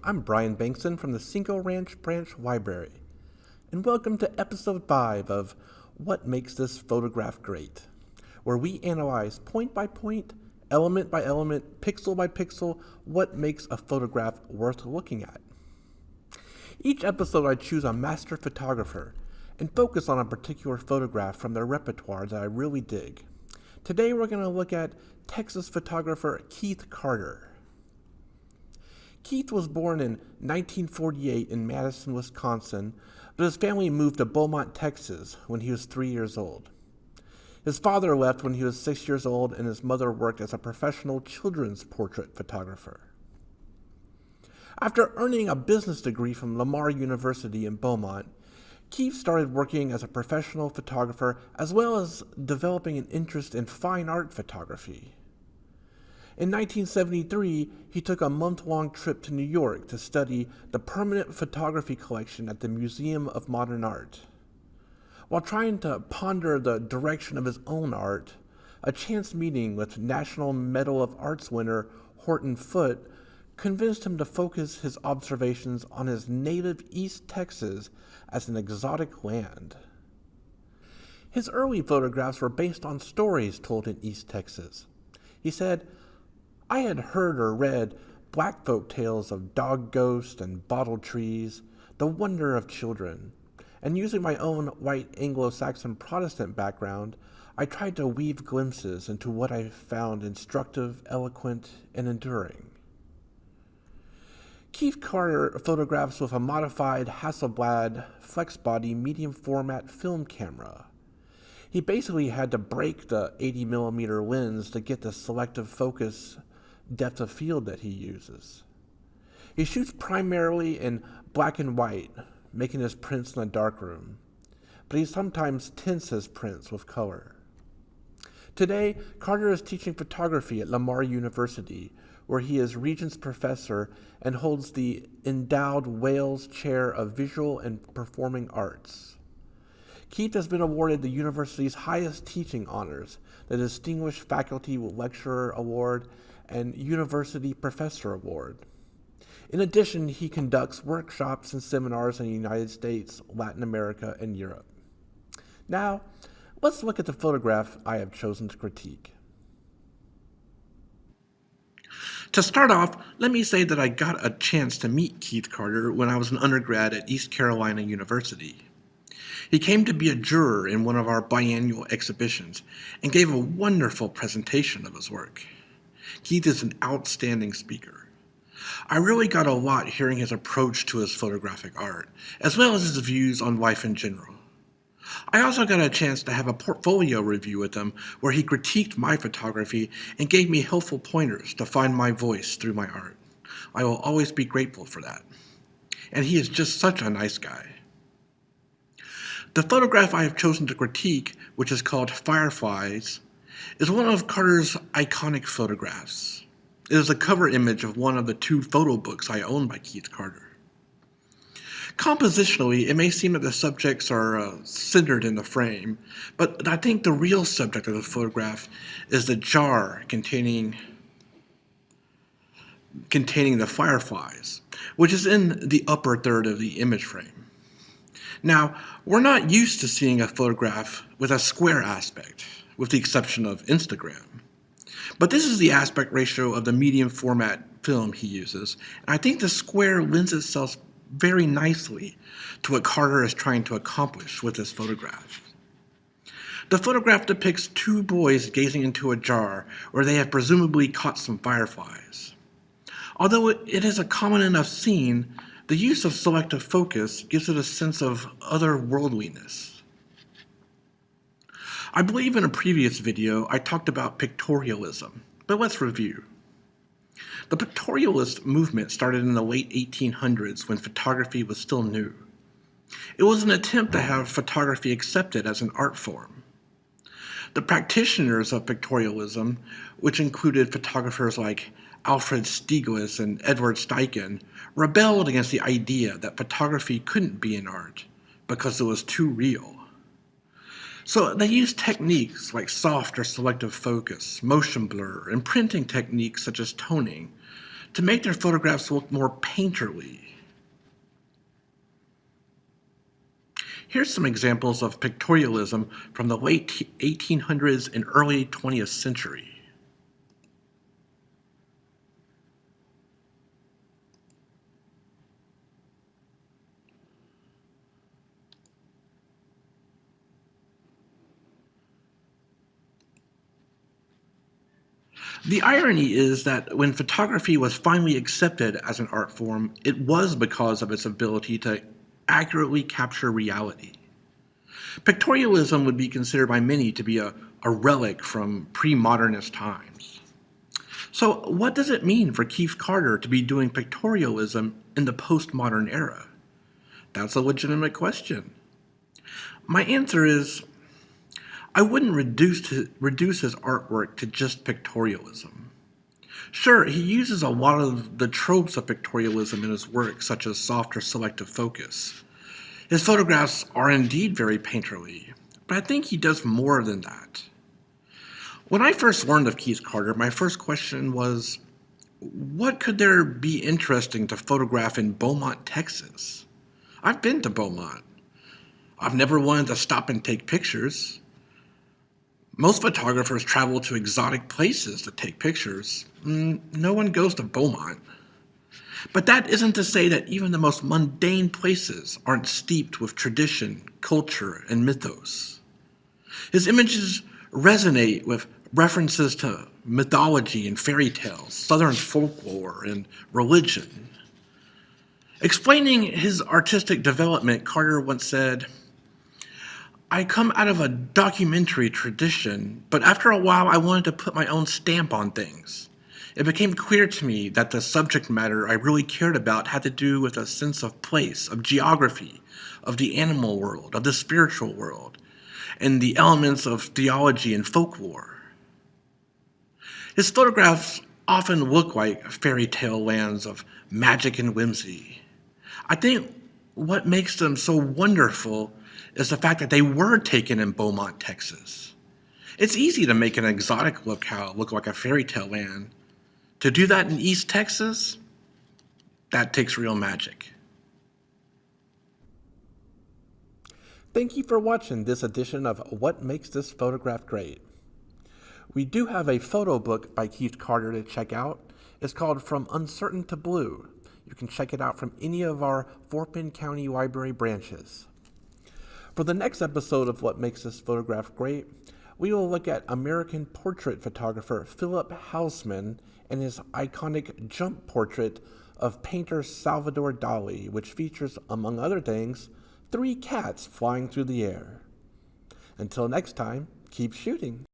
I'm Brian Bankson from the Cinco Ranch Branch Library, and welcome to episode 5 of What Makes This Photograph Great, where we analyze point by point, element by element, pixel by pixel, what makes a photograph worth looking at. Each episode I choose a master photographer and focus on a particular photograph from their repertoire that I really dig. Today we're going to look at Texas photographer Keith Carter. Keith was born in 1948 in Madison, Wisconsin, but his family moved to Beaumont, Texas when he was 3 years old. His father left when he was 6 years old, and his mother worked as a professional children's portrait photographer. After earning a business degree from Lamar University in Beaumont, Keith started working as a professional photographer as well as developing an interest in fine art photography. In 1973, he took a month-long trip to New York to study the permanent photography collection at the Museum of Modern Art. While trying to ponder the direction of his own art, a chance meeting with National Medal of Arts winner Horton Foote convinced him to focus his observations on his native East Texas as an exotic land. His early photographs were based on stories told in East Texas. He said, "I had heard or read black folk tales of dog ghosts and bottle trees, the wonder of children, and using my own white Anglo-Saxon Protestant background, I tried to weave glimpses into what I found instructive, eloquent, and enduring." Keith Carter photographs with a modified Hasselblad FlexBody medium format film camera. He basically had to break the 80mm lens to get the selective focus depth of field that he uses. He shoots primarily in black and white, making his prints in a darkroom, but he sometimes tints his prints with color. Today, Carter is teaching photography at Lamar University, where he is Regents Professor and holds the endowed Wales Chair of Visual and Performing Arts. Keith has been awarded the university's highest teaching honors, the Distinguished Faculty Lecturer Award and University Professor Award. In addition, he conducts workshops and seminars in the United States, Latin America, and Europe. Now, let's look at the photograph I have chosen to critique. To start off, let me say that I got a chance to meet Keith Carter when I was an undergrad at East Carolina University. He came to be a juror in one of our biannual exhibitions and gave a wonderful presentation of his work. Keith is an outstanding speaker. I really got a lot hearing his approach to his photographic art, as well as his views on life in general. I also got a chance to have a portfolio review with him where he critiqued my photography and gave me helpful pointers to find my voice through my art. I will always be grateful for that. And he is just such a nice guy. The photograph I have chosen to critique, which is called Fireflies, is one of Carter's iconic photographs. It is the cover image of one of the 2 photo books I own by Keith Carter. Compositionally, it may seem that the subjects are centered in the frame, but I think the real subject of the photograph is the jar containing the fireflies, which is in the upper third of the image frame. Now, we're not used to seeing a photograph with a square aspect, with the exception of Instagram. But this is the aspect ratio of the medium format film he uses, and I think the square lends itself very nicely to what Carter is trying to accomplish with this photograph. The photograph depicts 2 boys gazing into a jar where they have presumably caught some fireflies. Although it is a common enough scene, the use of selective focus gives it a sense of otherworldliness. I believe in a previous video I talked about pictorialism, but let's review. The pictorialist movement started in the late 1800s when photography was still new. It was an attempt to have photography accepted as an art form. The practitioners of pictorialism, which included photographers like Alfred Stieglitz and Edward Steichen, rebelled against the idea that photography couldn't be an art because it was too real. So they used techniques like soft or selective focus, motion blur, and printing techniques such as toning to make their photographs look more painterly. Here's some examples of pictorialism from the late 1800s and early 20th century. The irony is that when photography was finally accepted as an art form, it was because of its ability to accurately capture reality. Pictorialism would be considered by many to be a relic from pre-modernist times. So what does it mean for Keith Carter to be doing pictorialism in the postmodern era? That's a legitimate question. My answer is, I wouldn't reduce his artwork to just pictorialism. Sure, he uses a lot of the tropes of pictorialism in his work, such as soft or selective focus. His photographs are indeed very painterly, but I think he does more than that. When I first learned of Keith Carter, my first question was, what could there be interesting to photograph in Beaumont, Texas? I've been to Beaumont. I've never wanted to stop and take pictures. Most photographers travel to exotic places to take pictures. No one goes to Beaumont. But that isn't to say that even the most mundane places aren't steeped with tradition, culture, and mythos. His images resonate with references to mythology and fairy tales, Southern folklore, and religion. Explaining his artistic development, Carter once said, "I come out of a documentary tradition, but after a while I wanted to put my own stamp on things. It became clear to me that the subject matter I really cared about had to do with a sense of place, of geography, of the animal world, of the spiritual world, and the elements of theology and folklore." His photographs often look like fairy tale lands of magic and whimsy. I think what makes them so wonderful is the fact that they were taken in Beaumont, Texas. It's easy to make an exotic locale look like a fairy tale land. To do that in East Texas, that takes real magic. Thank you for watching this edition of What Makes This Photograph Great. We do have a photo book by Keith Carter to check out. It's called From Uncertain to Blue. You can check it out from any of our Fort Bend County Library branches. For the next episode of What Makes This Photograph Great, we will look at American portrait photographer Philip Houseman and his iconic jump portrait of painter Salvador Dali, which features, among other things, 3 cats flying through the air. Until next time, keep shooting.